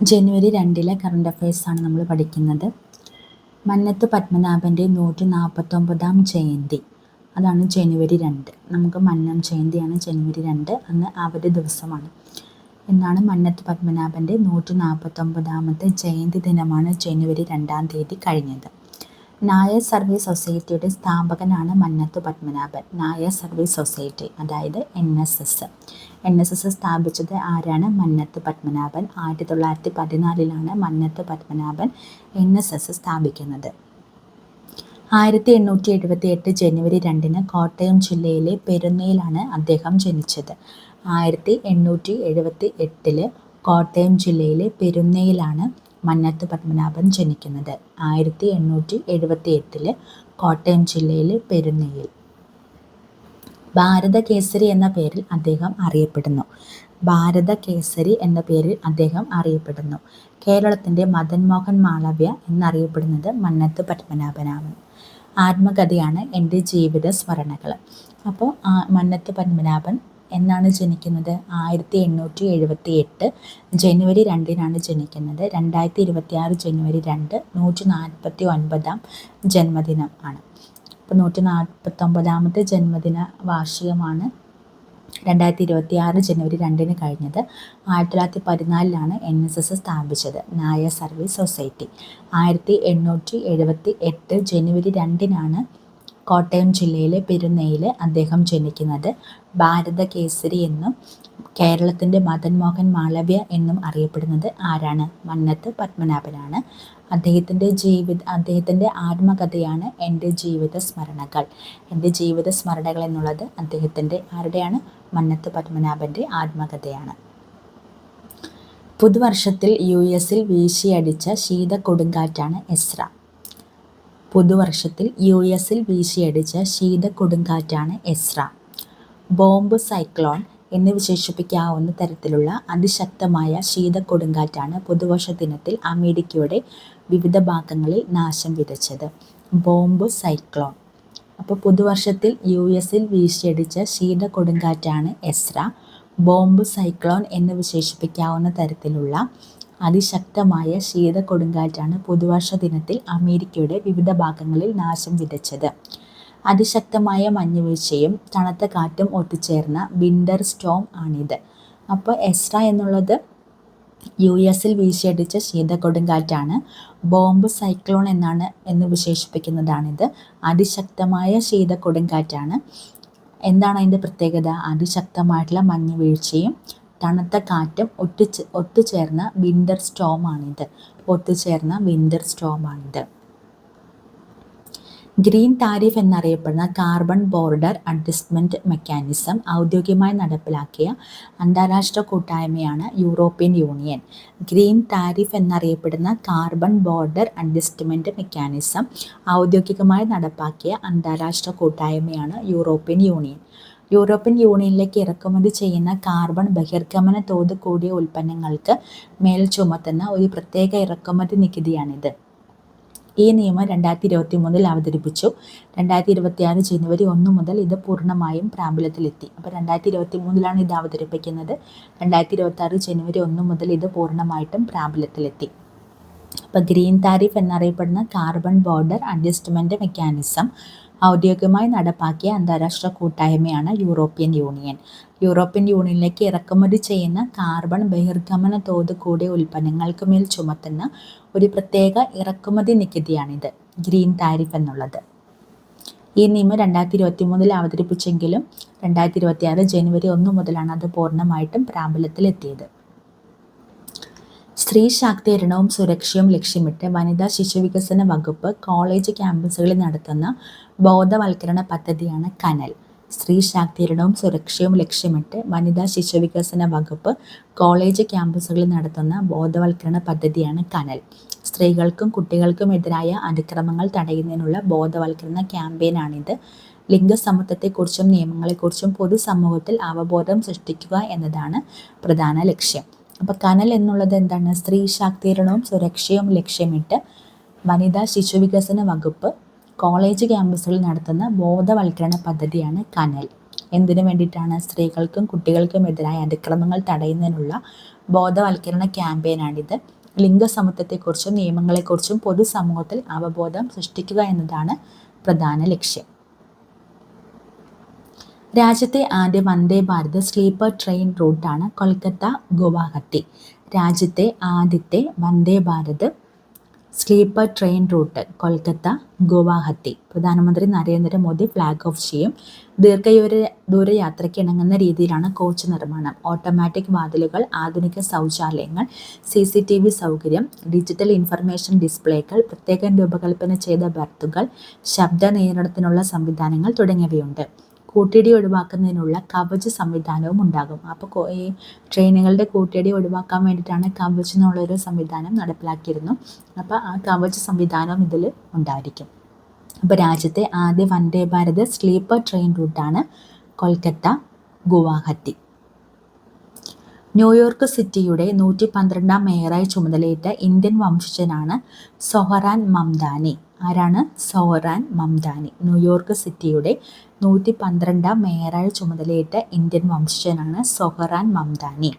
ജനുവരി 2 current അഫയേഴ്സാണ് നമ്മൾ പഠിക്കുന്നത്. മന്നത്ത് പത്മനാഭൻ്റെ 149-ാം ജയന്തി, അതാണ് ജനുവരി 2. നമുക്ക് മന്നം ജയന്തിയാണ് ജനുവരി 2, അന്ന് അവധി ദിവസമാണ്. എന്നാണ് മന്നത്ത് പത്മനാഭൻ്റെ 149-ാമത്തെ ജയന്തി ദിനമാണ് ജനുവരി 2-ാം തീയതി കഴിഞ്ഞത്. നായർ സർവീസ് സൊസൈറ്റിയുടെ സ്ഥാപകനാണ് മന്നത്ത് പത്മനാഭൻ. നായർ സർവീസ് സൊസൈറ്റി, അതായത് NSS സ്ഥാപിച്ചത് ആരാണ്? മന്നത്ത് പത്മനാഭൻ. 1914 മന്നത്ത് പത്മനാഭൻ NSS സ്ഥാപിക്കുന്നത്. 1878 ജനുവരി 2 കോട്ടയം ജില്ലയിലെ പെരുന്നയിലാണ് അദ്ദേഹം ജനിച്ചത്. 1878 കോട്ടയം ജില്ലയിലെ പെരുന്നയിലാണ് മന്നത്ത് പത്മനാഭൻ ജനിക്കുന്നത്. 1878 കോട്ടയം ജില്ലയിലെ പെരുന്നയിൽ. ഭാരത കേസരി എന്ന പേരിൽ അദ്ദേഹം അറിയപ്പെടുന്നു. ഭാരത കേസരി എന്ന പേരിൽ അദ്ദേഹം അറിയപ്പെടുന്നു. കേരളത്തിൻ്റെ മദൻ മോഹൻ മാളവ്യ എന്നറിയപ്പെടുന്നത് മന്നത്ത് പത്മനാഭനാണ്. ആത്മകഥയാണ് എൻ്റെ ജീവിത സ്മരണകൾ. അപ്പോൾ മന്നത്ത് പത്മനാഭൻ എന്നാണ് ജനിക്കുന്നത്? 1878 ജനുവരി 2 ജനിക്കുന്നത്. 2026 ജനുവരി 2 149-ാം ജന്മദിനം ആണ്. അപ്പോൾ 149-ാമത്തെ ജന്മദിന വാർഷികമാണ് 2026 ജനുവരി 2 കഴിഞ്ഞത്. 1914 NSS സ്ഥാപിച്ചത്, നായർ സർവീസ് സൊസൈറ്റി. 1878 ജനുവരി 2 കോട്ടയം ജില്ലയിലെ പെരുന്നയിൽ അദ്ദേഹം ജനിക്കുന്നത്. ഭാരത കേസരി എന്നും കേരളത്തിൻ്റെ മദൻ മോഹൻ മാളവ്യ എന്നും അറിയപ്പെടുന്നത് ആരാണ്? മന്നത്ത് പത്മനാഭനാണ്. അദ്ദേഹത്തിൻ്റെ ആത്മകഥയാണ് എൻ്റെ ജീവിത സ്മരണകൾ. എൻ്റെ ജീവിത സ്മരണകൾ എന്നുള്ളത് ആരുടെയാണ്? മന്നത്ത് പത്മനാഭൻ്റെ ആത്മകഥയാണ്. പുതുവർഷത്തിൽ US വീശിയടിച്ച ശീതക്കൊടുങ്കാറ്റാണ് എസ്ര. പുതുവർഷത്തിൽ US വീശിയടിച്ച ശീതക്കൊടുങ്കാറ്റാണ് എസ്ര. ബോംബ് സൈക്ലോൺ എന്ന് വിശേഷിപ്പിക്കാവുന്ന തരത്തിലുള്ള അതിശക്തമായ ശീതക്കൊടുങ്കാറ്റാണ് പുതുവർഷ ദിനത്തിൽ അമേരിക്കയുടെ വിവിധ ഭാഗങ്ങളിൽ നാശം വിതച്ചത്. Bomb cyclone. അപ്പോൾ പുതുവർഷത്തിൽ US വീശിയടിച്ച ശീതക്കൊടുങ്കാറ്റാണ് എസ്ര. ബോംബ് സൈക്ലോൺ എന്ന് വിശേഷിപ്പിക്കാവുന്ന തരത്തിലുള്ള അതിശക്തമായ ശീതക്കൊടുങ്കാറ്റാണ് പുതുവർഷ ദിനത്തിൽ അമേരിക്കയുടെ വിവിധ ഭാഗങ്ങളിൽ നാശം വിതച്ചത്. അതിശക്തമായ മഞ്ഞുവീഴ്ചയും തണുത്ത കാറ്റും ഒത്തുചേർന്ന വിൻ്റർ സ്റ്റോം ആണിത്. അപ്പോൾ എസ്ര എന്നുള്ളത് US വീശിയടിച്ച ശീതക്കൊടുങ്കാറ്റാണ്. ബോംബ് സൈക്ലോൺ എന്ന് വിശേഷിപ്പിക്കുന്നതാണിത്. അതിശക്തമായ ശീതക്കൊടുങ്കാറ്റാണ്. എന്താണ് അതിൻ്റെ പ്രത്യേകത? അതിശക്തമായിട്ടുള്ള മഞ്ഞുവീഴ്ചയും തണുത്ത കാറ്റും ഒത്തുചേർന്ന വിൻ്റർ സ്റ്റോം ആണിത്. ഗ്രീൻ താരിഫ് എന്നറിയപ്പെടുന്ന കാർബൺ ബോർഡർ അഡ്ജസ്റ്റ്മെൻറ്റ് മെക്കാനിസം ഔദ്യോഗികമായി നടപ്പിലാക്കിയ അന്താരാഷ്ട്ര കൂട്ടായ്മയാണ് യൂറോപ്യൻ യൂണിയൻ. ഗ്രീൻ താരിഫ് എന്നറിയപ്പെടുന്ന കാർബൺ ബോർഡർ അഡ്ജസ്റ്റ്മെൻറ്റ് മെക്കാനിസം ഔദ്യോഗികമായി നടപ്പാക്കിയ അന്താരാഷ്ട്ര കൂട്ടായ്മയാണ് യൂറോപ്യൻ യൂണിയൻ. യൂറോപ്യൻ യൂണിയനിലേക്ക് ഇറക്കുമതി ചെയ്യുന്ന കാർബൺ ബഹിർഗമന തോത് കൂടിയ ഉൽപ്പന്നങ്ങൾക്ക് മേൽ ചുമത്തുന്ന ഒരു പ്രത്യേക ഇറക്കുമതി നികുതിയാണിത്. ഈ നിയമം 2023 അവതരിപ്പിച്ചു. 2026 ജനുവരി 1 മുതൽ ഇത് പൂർണ്ണമായും പ്രാബല്യത്തിലെത്തി. അപ്പോൾ 2023 ഇത് അവതരിപ്പിക്കുന്നത്. 2026 ജനുവരി 1 മുതൽ ഇത് പൂർണ്ണമായിട്ടും പ്രാബല്യത്തിലെത്തി. അപ്പോൾ ഗ്രീൻ താരിഫ് എന്നറിയപ്പെടുന്ന കാർബൺ ബോർഡർ അഡ്ജസ്റ്റ്മെൻറ്റ് മെക്കാനിസം ഔദ്യോഗികമായി നടപ്പാക്കിയ അന്താരാഷ്ട്ര കൂട്ടായ്മയാണ് യൂറോപ്യൻ യൂണിയൻ. യൂറോപ്യൻ യൂണിയനിലേക്ക് ഇറക്കുമതി ചെയ്യുന്ന കാർബൺ ബഹിർഗമന തോത് കൂടിയ ഉൽപ്പന്നങ്ങൾക്ക് മേൽ ചുമത്തുന്ന ഒരു പ്രത്യേക ഇറക്കുമതി നികുതിയാണിത്, ഗ്രീൻ താരിഫ് എന്നുള്ളത്. ഈ നിയമം 2023 അവതരിപ്പിച്ചെങ്കിലും 2026 ജനുവരി 1 മുതലാണ് അത് പൂർണ്ണമായിട്ടും പ്രാബല്യത്തിലെത്തിയത്. സ്ത്രീ ശാക്തീകരണവും സുരക്ഷയും ലക്ഷ്യമിട്ട് വനിതാ ശിശുവികസന വകുപ്പ് കോളേജ് ക്യാമ്പസുകളിൽ നടത്തുന്ന ബോധവൽക്കരണ പദ്ധതിയാണ് കനൽ. സ്ത്രീ ശാക്തീകരണവും സുരക്ഷയും ലക്ഷ്യമിട്ട് വനിതാ ശിശുവികസന വകുപ്പ് കോളേജ് ക്യാമ്പസുകളിൽ നടത്തുന്ന ബോധവൽക്കരണ പദ്ധതിയാണ് കനൽ. സ്ത്രീകൾക്കും കുട്ടികൾക്കും എതിരായ അതിക്രമങ്ങൾ തടയുന്നതിനുള്ള ബോധവൽക്കരണ ക്യാമ്പയിനാണിത്. ലിംഗസമത്വത്തെക്കുറിച്ചും നിയമങ്ങളെക്കുറിച്ചും പൊതുസമൂഹത്തിൽ അവബോധം സൃഷ്ടിക്കുക എന്നതാണ് പ്രധാന ലക്ഷ്യം. അപ്പോൾ കനൽ എന്നുള്ളത് എന്താണ്? സ്ത്രീ ശാക്തീകരണവും സുരക്ഷയും ലക്ഷ്യമിട്ട് വനിതാ ശിശുവികസന വകുപ്പ് കോളേജ് ക്യാമ്പസുകളിൽ നടത്തുന്ന ബോധവൽക്കരണ പദ്ധതിയാണ് കനൽ. എന്തിനു വേണ്ടിയിട്ടാണ്? സ്ത്രീകൾക്കും കുട്ടികൾക്കും എതിരായ അതിക്രമങ്ങൾ തടയുന്നതിനുള്ള ബോധവൽക്കരണ ക്യാമ്പയിനാണിത്. ലിംഗസമത്വത്തെക്കുറിച്ചും നിയമങ്ങളെക്കുറിച്ചും പൊതുസമൂഹത്തിൽ അവബോധം സൃഷ്ടിക്കുക എന്നതാണ് പ്രധാന ലക്ഷ്യം. രാജ്യത്തെ ആദ്യ വന്ദേ ഭാരത് സ്ലീപ്പർ ട്രെയിൻ റൂട്ടാണ് കൊൽക്കത്ത ഗുവാഹത്തി. രാജ്യത്തെ ആദ്യത്തെ Vande Bharat sleeper train route Kolkata Guwahati. പ്രധാനമന്ത്രി നരേന്ദ്രമോദി ഫ്ലാഗ് ഓഫ് ചെയ്യും. ദൂര യാത്രയ്ക്ക് ഇണങ്ങുന്ന രീതിയിലാണ് കോച്ച് നിർമ്മാണം. ഓട്ടോമാറ്റിക് വാതിലുകൾ, ആധുനിക ശൗചാലയങ്ങൾ, CCTV സൗകര്യം, ഡിജിറ്റൽ ഇൻഫർമേഷൻ ഡിസ്പ്ലേകൾ, പ്രത്യേകം രൂപകൽപ്പന ചെയ്ത ബർത്തുകൾ, ശബ്ദ നിയന്ത്രണത്തിനുള്ള സംവിധാനങ്ങൾ തുടങ്ങിയവയുണ്ട്. കൂട്ടിയിടി ഒഴിവാക്കുന്നതിനുള്ള കവച് സംവിധാനവും ഉണ്ടാകും. അപ്പോൾ ഈ ട്രെയിനുകളുടെ കൂട്ടിയിടി ഒഴിവാക്കാൻ വേണ്ടിയിട്ടാണ് കവച് എന്നുള്ളൊരു സംവിധാനം നടപ്പിലാക്കിയിരുന്നു. അപ്പോൾ ആ കവച് സംവിധാനം ഇതിൽ ഉണ്ടായിരിക്കും. അപ്പോൾ രാജ്യത്തെ ആദ്യ വന്ദേ ഭാരത് സ്ലീപ്പർ ട്രെയിൻ റൂട്ടാണ് കൊൽക്കത്ത ഗുവാഹത്തി. ന്യൂയോർക്ക് സിറ്റിയുടെ 112ാം മേയറായി ചുമതലയേറ്റ ഇന്ത്യൻ വംശജനാണ് സൊഹറാൻ മംദാനി. ആരാണ്? സൊഹറാൻ മംദാനി. ന്യൂയോർക്ക് സിറ്റിയുടെ 112ാം മേയറായി ചുമതലയേറ്റ ഇന്ത്യൻ വംശജനാണ് സൊഹറാൻ മംദാനി.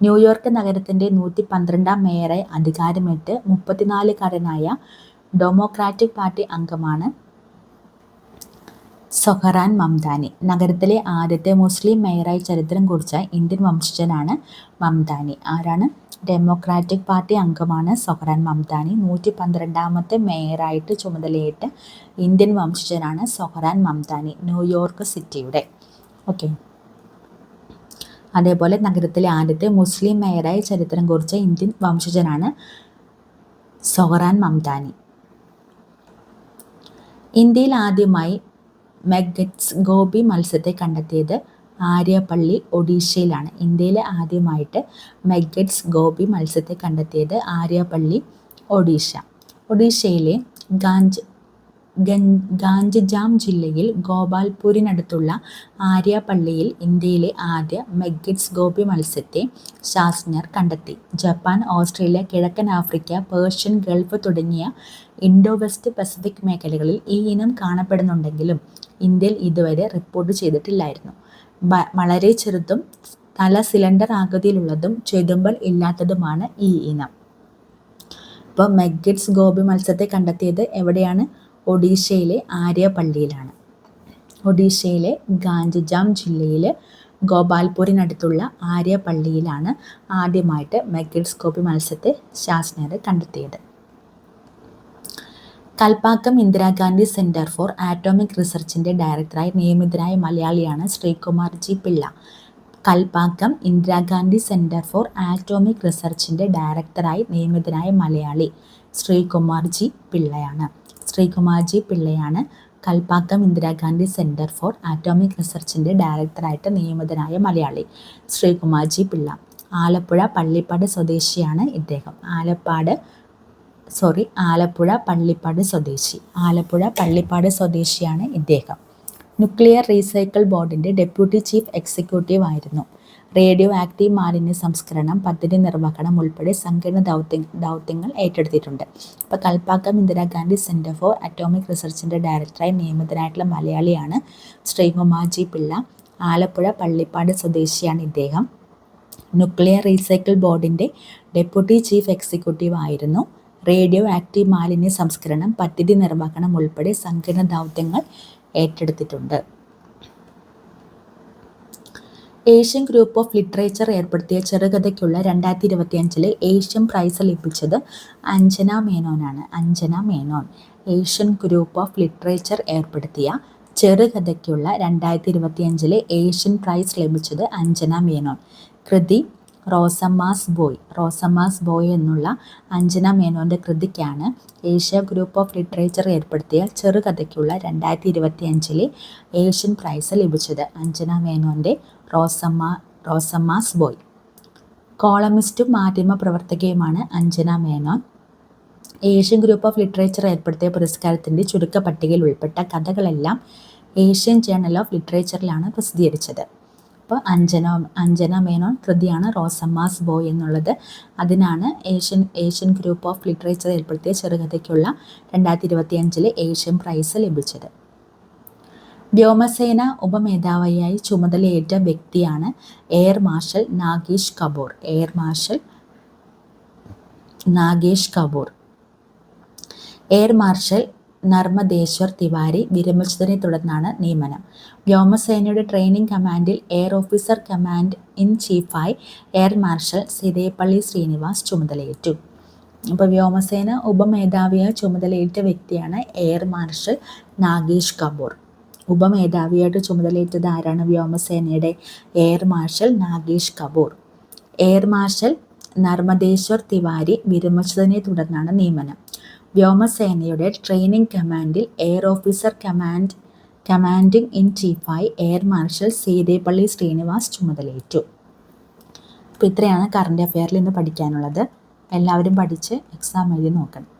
ന്യൂയോർക്ക് നഗരത്തിൻ്റെ 112ാം മേയറായി അധികാരമേറ്റ് 34-കാരനായ ഡെമോക്രാറ്റിക് പാർട്ടി അംഗമാണ് സൊഹറാൻ മംദാനി. നഗരത്തിലെ ആദ്യത്തെ മുസ്ലിം മേയറായി ചരിത്രം കുറിച്ച ഇന്ത്യൻ വംശജനാണ് മംദാനി. ആരാണ്? ഡെമോക്രാറ്റിക് പാർട്ടി അംഗമാണ് സൊഹറാൻ മംദാനി. 112ാമത്തെ മേയറായിട്ട് ചുമതലയേറ്റ ഇന്ത്യൻ വംശജനാണ് സൊഹറാൻ മംദാനി, ന്യൂയോർക്ക് സിറ്റിയുടെ. ഓക്കെ. അതേപോലെ നഗരത്തിലെ ആദ്യത്തെ മുസ്ലിം മേയറായി ചരിത്രം കുറിച്ച ഇന്ത്യൻ വംശജനാണ് സൊഹറാൻ മംദാനി. ഇന്ത്യയിൽ ആദ്യമായി മെഗറ്റ്സ് ഗോപി മത്സ്യത്തെ കണ്ടെത്തിയത് ആര്യപ്പള്ളി, ഒഡീഷയിലാണ്. ഇന്ത്യയിൽ ആദ്യമായിട്ട് മെഗറ്റ്സ് ഗോപി മത്സ്യത്തെ കണ്ടെത്തിയത് ആര്യപ്പള്ളി, ഒഡീഷ. ഒഡീഷയിലെ ഗാഞ്ചജാം ജില്ലയിൽ ഗോപാൽപൂരിനടുത്തുള്ള ആര്യപ്പള്ളിയിൽ ഇന്ത്യയിലെ ആദ്യ മെഗറ്റ്സ് ഗോപി മത്സ്യത്തെ ശാസ്ത്രജ്ഞർ കണ്ടെത്തി. ജപ്പാൻ, ഓസ്ട്രേലിയ, കിഴക്കൻ ആഫ്രിക്ക, പേർഷ്യൻ ഗൾഫ് തുടങ്ങിയ ഇൻഡോ വെസ്റ്റ് പസഫിക് മേഖലകളിൽ ഈ ഇനം കാണപ്പെടുന്നുണ്ടെങ്കിലും ഇന്ത്യയിൽ ഇതുവരെ റിപ്പോർട്ട് ചെയ്തിട്ടില്ലായിരുന്നു. വളരെ ചെറുതും തല സിലിണ്ടർ ആകൃതിയിലുള്ളതും ചെതുമ്പൽ ഇല്ലാത്തതുമാണ് ഈ ഇനം. ഇപ്പോൾ മെഗറ്റ്സ് ഗോപി മത്സ്യത്തെ കണ്ടെത്തിയത് എവിടെയാണ്? ഒഡീഷയിലെ ആര്യപ്പള്ളിയിലാണ്. ഒഡീഷയിലെ ഗാഞ്ചജാം ജില്ലയിൽ ഗോപാൽപൂരിനടുത്തുള്ള ആര്യപ്പള്ളിയിലാണ് ആദ്യമായിട്ട് മെഗറ്റ്സ് ഗോപി മത്സ്യത്തെ ശാസ്ത്രജ്ഞർ കണ്ടെത്തിയത്. Kalpakkam Indira Gandhi centre for atomic റിസർച്ചിൻ്റെ ഡയറക്ടറായി നിയമിതനായ മലയാളിയാണ് Sreekumar G Pillai. Kalpakkam Indira Gandhi centre for atomic റിസർച്ചിൻ്റെ ഡയറക്ടറായി നിയമിതനായ മലയാളി ശ്രീകുമാർ ജി പിള്ളയാണ്. ശ്രീകുമാർ ജി പിള്ളയാണ് Kalpakkam Indira Gandhi centre for atomic റിസർച്ചിൻ്റെ ഡയറക്ടറായിട്ട് നിയമിതനായ മലയാളി ശ്രീകുമാർ ജി പിള്ള. ആലപ്പുഴ പള്ളിപ്പാട് സ്വദേശിയാണ് ഇദ്ദേഹം. ആലപ്പുഴ പള്ളിപ്പാട് സ്വദേശിയാണ് ഇദ്ദേഹം. ന്യൂക്ലിയർ റീസൈക്കിൾ ബോർഡിൻ്റെ ഡെപ്യൂട്ടി ചീഫ് എക്സിക്യൂട്ടീവ് ആയിരുന്നു. റേഡിയോ ആക്റ്റീവ് മാലിന്യ സംസ്കരണം, പദ്ധതി നിർവഹണം ഉൾപ്പെടെ സങ്കീർണ ദൗത്യങ്ങൾ ഏറ്റെടുത്തിട്ടുണ്ട്. ഇപ്പോൾ Kalpakkam Indira Gandhi centre for atomic റിസർച്ചിൻ്റെ ഡയറക്ടറായി നിയമിതനായിട്ടുള്ള മലയാളിയാണ് ശ്രീകുമാർ ജി പിള്ള. ആലപ്പുഴ പള്ളിപ്പാട് സ്വദേശിയാണ് ഇദ്ദേഹം. ന്യൂക്ലിയർ റീസൈക്കിൾ ബോർഡിൻ്റെ ഡെപ്യൂട്ടി ചീഫ് എക്സിക്യൂട്ടീവ് ആയിരുന്നു. റേഡിയോ ആക്റ്റീവ് മാലിന്യ സംസ്കരണം, പദ്ധതി നിർവഹണം ഉൾപ്പെടെ സങ്കീർണ ദൗത്യങ്ങൾ ഏറ്റെടുത്തിട്ടുണ്ട്. ഏഷ്യൻ ഗ്രൂപ്പ് ഓഫ് ലിറ്ററേച്ചർ ഏർപ്പെടുത്തിയ ചെറുകഥയ്ക്കുള്ള 2025 ഏഷ്യൻ പ്രൈസ് ലഭിച്ചത് അഞ്ജന മേനോനാണ്. Anjana Menon. Asian group of literature ഏർപ്പെടുത്തിയ ചെറുകഥയ്ക്കുള്ള 2025 ഏഷ്യൻ പ്രൈസ് ലഭിച്ചത് അഞ്ജന മേനോൻ. കൃതി റോസമ്മാസ് ബോയ് എന്നുള്ള അഞ്ജന മേനോൻ്റെ കൃതിക്കാണ് ഏഷ്യ ഗ്രൂപ്പ് ഓഫ് ലിറ്ററേച്ചർ ഏർപ്പെടുത്തിയ ചെറുകഥയ്ക്കുള്ള 2025 ഏഷ്യൻ പ്രൈസ് ലഭിച്ചത്. അഞ്ജന മേനോൻ്റെ റോസമ്മാസ് ബോയ്. കോളമിസ്റ്റും മാധ്യമ പ്രവർത്തകയുമാണ് Anjana Menon. Asian group of literature ഏർപ്പെടുത്തിയ പുരസ്കാരത്തിൻ്റെ ചുരുക്കപ്പട്ടികയിൽ ഉൾപ്പെട്ട കഥകളെല്ലാം ഏഷ്യൻ ജേർണൽ ഓഫ് ലിറ്ററേച്ചറിലാണ് പ്രസിദ്ധീകരിച്ചത്. അപ്പോൾ അഞ്ജന മേനോൻ കൃതിയാണ് റോസമ്മാസ് ബോയ് എന്നുള്ളത്. അതിനാണ് ഏഷ്യൻ ഗ്രൂപ്പ് ഓഫ് ലിറ്ററേച്ചർ ഏർപ്പെടുത്തിയ ചെറുകഥയ്ക്കുള്ള 2025 ഏഷ്യൻ പ്രൈസ് ലഭിച്ചത്. വ്യോമസേന ഉപമേധാവിയായി ചുമതലയേറ്റ വ്യക്തിയാണ് air marshal Nagesh Kapoor. Air marshal Nagesh Kapoor. Air marshal Narmadeshwar Tiwari വിരമിച്ചതിനെ തുടർന്നാണ് നിയമനം. വ്യോമസേനയുടെ ട്രെയിനിങ് കമാൻഡിൽ എയർ ഓഫീസർ കമാൻഡ് ഇൻ ചീഫായി എയർ മാർഷൽ സിതേപ്പള്ളി ശ്രീനിവാസ് ചുമതലയേറ്റു. അപ്പോൾ വ്യോമസേന ഉപമേധാവിയായി ചുമതലയേറ്റ വ്യക്തിയാണ് എയർ മാർഷൽ നാഗേഷ് കപൂർ. ഉപമേധാവിയായിട്ട് ചുമതലയേറ്റത് ആരാണ്? വ്യോമസേനയുടെ air marshal Nagesh Kapoor. Air marshal Narmadeshwar Tiwari വിരമിച്ചതിനെ തുടർന്നാണ് നിയമനം. വ്യോമസേനയുടെ ട്രെയിനിങ് കമാൻഡിൽ എയർ ഓഫീസർ കമാൻഡിംഗ് ഇൻ ചീഫായി എയർ മാർഷൽ സീതേപ്പള്ളി ശ്രീനിവാസ് ചുമതലയേറ്റു. അപ്പോൾ ഇത്രയാണ് കറണ്ട് അഫെയറിൽ ഇന്ന് പഠിക്കാനുള്ളത്. എല്ലാവരും പഠിച്ച് എക്സാം എഴുതി നോക്കണം.